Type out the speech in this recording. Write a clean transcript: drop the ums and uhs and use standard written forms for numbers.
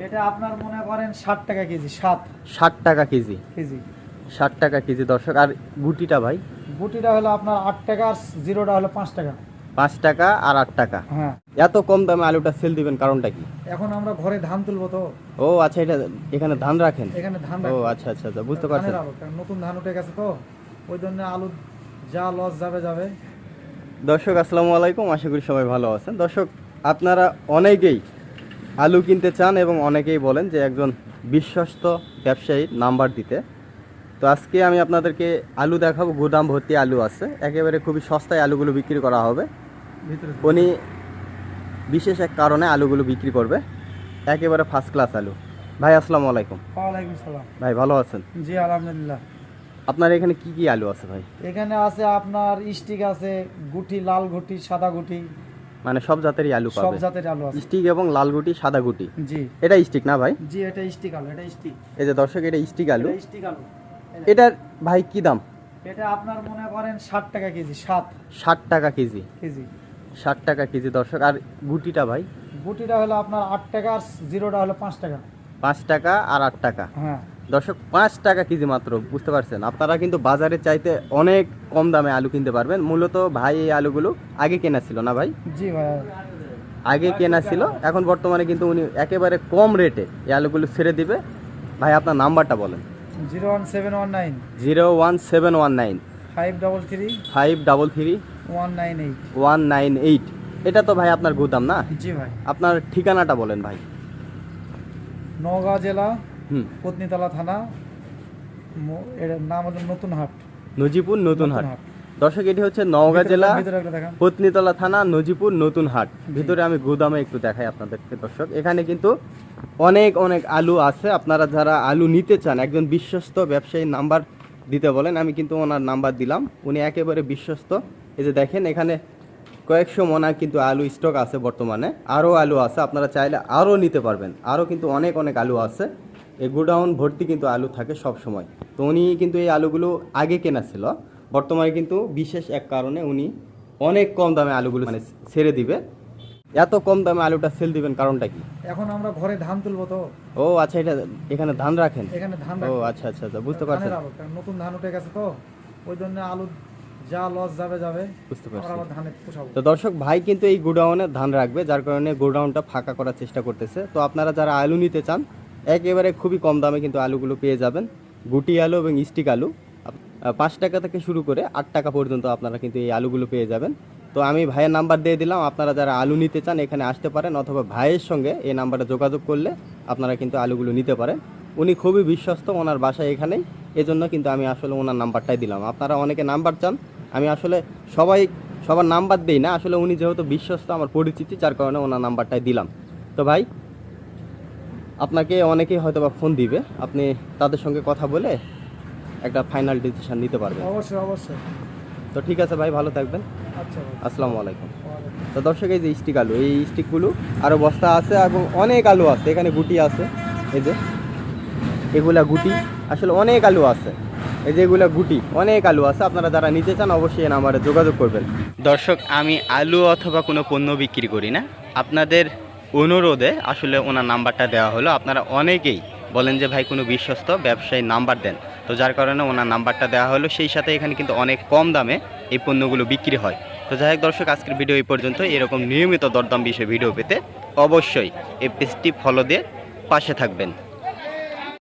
এটা আপনার মনে করেন 60 টাকা কেজি। 60 টাকা কেজি। কেজি 60 টাকা কেজি দর্শক। আর গুটিটা ভাই? গুটিটা হলো আপনার 8 টাকা আর জিরোটা হলো 5 টাকা। 5 টাকা আর 8 টাকা। হ্যাঁ। এত কম দামে আলুটা সেল দিবেন কারণটা কি? এখন আমরা ঘরে ধান তুলবো তো। ও আচ্ছা, এটা এখানে ধান রাখেন? এখানে ধান ও রাখবো। আচ্ছা আচ্ছা আচ্ছা, বুঝতে পারছি। ধানের আলু, কারণ নতুন ধান উঠে গেছে তো, ওই জন্য আলু যা লস যাবে। দর্শক আসসালামু আলাইকুম, আশা করি সবাই ভালো আছেন। দর্শক, আপনারা অনেকেই আলু কিনতে চান এবং অনেকেই বলেন যে একজন বিশ্বস্ত ব্যবসায়ীর নাম্বার দিতে। তো আজকে আমি আপনাদেরকে আলু দেখাবো, গুদাম ভর্তি আলু আছে, একেবারে খুবই সস্তায় আলুগুলো বিক্রি করা হবে। ভিতরে উনি বিশেষ এক কারণে আলুগুলো বিক্রি করবে, একেবারে ফার্স্ট ক্লাস আলু। ভাই আসসালামু আলাইকুম। ওয়ালাইকুম সালাম। ভাই ভালো আছেন? জি আলহামদুলিল্লাহ। আপনার এখানে কি কি আলু আছে ভাই? এখানে আছে আপনার স্টিক আছে, গুটি, লাল গুটি, সাদা গুটি, মানে সব জাতেরই আলু সব পাবে? জাতের আলু আছে। স্টিক এবং লাল গুটি, সাদা গুটি। জি এটা স্টিক না ভাই? জি, এটা স্টিক আলু, এটা স্টিক। এই যে দর্শক, এটা স্টিক আলু। এটা স্টিক আলু। এটার ভাই কি দাম? এটা আপনার মনে করেন 60 টাকা কেজি। 60 টাকা কেজি। কেজি 60 টাকা কেজি দর্শক। আর গুটিটা ভাই? গুটিটা হলো আপনার 8 টাকা আর জিরোটা হলো 5 টাকা। 5 টাকা আর 8 টাকা। হ্যাঁ। দর্শক, 5 টাকা কেজি মাত্র, বুঝতে পারছেন? আপনারা কিন্তু বাজারে চাইতে অনেক কম দামে আলু কিনতে পারবেন। মূলত ভাই এই আলুগুলো আগে কেনা ছিল না ভাই? জি ভাই। আগে কেনা ছিল, এখন বর্তমানে কিন্তু উনি একেবারে কম রেটে এই আলুগুলো ছেড়ে দিবে। ভাই আপনার নাম্বারটা বলেন। 01719 01719 533 533 198। 198। এটা তো ভাই আপনার গুদাম না? জি ভাই। আপনার ঠিকানাটা বলেন ভাই। নওগাঁ জেলা, পত্নীতলা থানা, এর নাম হলো নতুন হাট। নজিপুর নতুন হাট। দর্শক, এটি হচ্ছে নওগাঁ জেলা, পত্নীতলা থানা, নজিপুর নতুন হাট। ভিতরে আমি গুদামে একটু দেখাই আপনাদেরকে। দর্শক, এখানে কিন্তু অনেক অনেক আলু আছে। আপনারা যারা আলু নিতে চান, একজন বিশ্বস্ত ব্যবসায়ীর নাম্বার দিতে বলেন, আমি কিন্তু ওনার নাম্বার দিলাম। উনি একেবারে বিশ্বস্ত। এই যে দেখেন, এখানে কয়েকশো মনা কিন্তু আলু স্টক আছে বর্তমানে। আরও আলু আছে, আপনারা চাইলে আরও নিতে পারবেন। আরও কিন্তু অনেক অনেক আলু আছে। এই গোডাউন ভর্তি কিন্তু আলু থাকে সব সময়। তো উনি কিন্তু এই আলুগুলো আগে কেনা ছিল, বর্তমানে কিন্তু বিশেষ এক কারণে উনি অনেক কম দামে আলুগুলো মানে ছেড়ে দিবে। এত কম দামে আলুটা সেল দিবেন কারণটা কি? এখন আমরা ঘরে ধান তুলবো তো। ও আচ্ছা, এটা এখানে ধান রাখেন? এখানে ধান ও রাখবো। আচ্ছা আচ্ছা আচ্ছা, বুঝতে পারছি। ধানের আলু, কারণ নতুন ধান উঠে গেছে তো, ওই জন্য আলু যা লস যাবে। বুঝতে পারছি। আবার ধানে পোষাবো। তো দর্শক, ভাই কিন্তু এই গোডাউনে ধান রাখবে, যার কারণে গোডাউনটা ফাঁকা করার চেষ্টা করতেছে। তো আপনারা যারা আলু নিতে চান, একেবারে খুবই কম দামে কিন্তু আলুগুলো পেয়ে যাবেন। গুটি আলু এবং স্টিক আলু 5 টাকা থেকে শুরু করে 8 টাকা পর্যন্ত আপনারা কিন্তু এই আলুগুলো পেয়ে যাবেন। তো আমি ভাইয়ের নাম্বার দিয়ে দিলাম, আপনারা যারা আলু নিতে চান এখানে আসতে পারেন, অথবা ভাইয়ের সঙ্গে এই নাম্বারে যোগাযোগ করলে আপনারা কিন্তু আলুগুলো নিতে পারেন। উনি খুবই বিশ্বস্ত, ওনার বাসায় এখানেই, এজন্য কিন্তু আমি আসলে ওনার নাম্বারটাই দিলাম। আপনারা অনেকে নাম্বার চান, আমি আসলে সবার নাম্বার দিই না, আসলে উনি যেহেতু বিশ্বস্ত, আমার পরিচিতি, যার কারণে ওনার নাম্বারটাই দিলাম। তো ভাই, আপনাকে অনেকেই হয়তো বা ফোন দিবে, আপনি তাদের সঙ্গে কথা বলে একটা ফাইনাল ডিসিশন নিতে পারবেন। অবশ্যই। তো ঠিক আছে ভাই, ভালো থাকবেন। আচ্ছা ভাই। আসসালামু আলাইকুম। তো দর্শক, এই যে স্টিক আলু, এই স্টিকগুলো আরও বস্তা আছে এবং অনেক আলু আছে। এখানে গুটি আছে, এই যে এগুলা গুটি, আসলে অনেক আলু আছে। এই যে এগুলা গুটি, অনেক আলু আছে। আপনারা যারা নিতে চান অবশ্যই এই নাম্বারে যোগাযোগ করবেন। দর্শক, আমি আলু অথবা কোনো পণ্য বিক্রি করি না, আপনাদের অনুরোধে আসলে ওনার নাম্বারটা দেওয়া হলো। আপনারা অনেকেই বলেন যে ভাই কোনো বিশ্বস্ত ব্যবসায়ীর নাম্বার দেন, তো যার কারণে ওনার নাম্বারটা দেওয়া হলো। সেই সাথে এখানে কিন্তু অনেক কম দামে এই পণ্যগুলো বিক্রি হয়। তো যাই হোক দর্শক, আজকের ভিডিও এই পর্যন্ত। এরকম নিয়মিত দরদাম বিষয়ে ভিডিও পেতে অবশ্যই এই পেজটি ফলো দিয়ে পাশে থাকবেন।